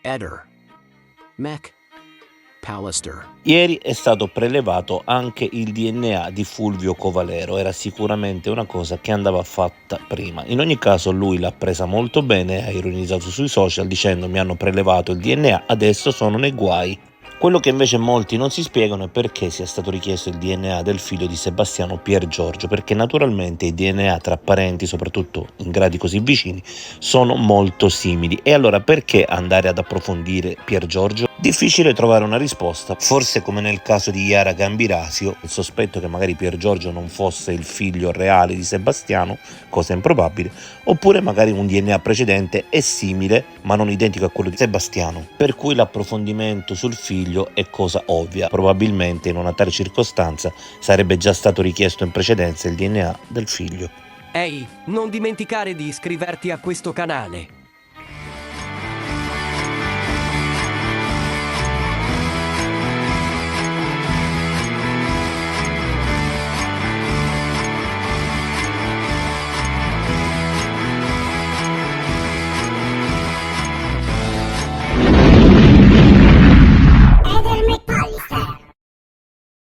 Eder. Mac. Pallister. Ieri è stato prelevato anche il DNA di Fulvio Covalero, era sicuramente una cosa che andava fatta prima. In ogni caso lui l'ha presa molto bene, ha ironizzato sui social dicendo mi hanno prelevato il DNA, adesso sono nei guai. Quello che invece molti non si spiegano è perché sia stato richiesto il DNA del figlio di Sebastiano Piergiorgio, perché naturalmente i DNA tra parenti, soprattutto in gradi così vicini, sono molto simili. E allora perché andare ad approfondire Piergiorgio? Difficile trovare una risposta, forse come nel caso di Yara Gambirasio, il sospetto che magari Piergiorgio non fosse il figlio reale di Sebastiano, cosa improbabile, oppure magari un DNA precedente è simile ma non identico a quello di Sebastiano, per cui l'approfondimento sul figlio è cosa ovvia, probabilmente in una tale circostanza sarebbe già stato richiesto in precedenza il DNA del figlio. Ehi, non dimenticare di iscriverti a questo canale.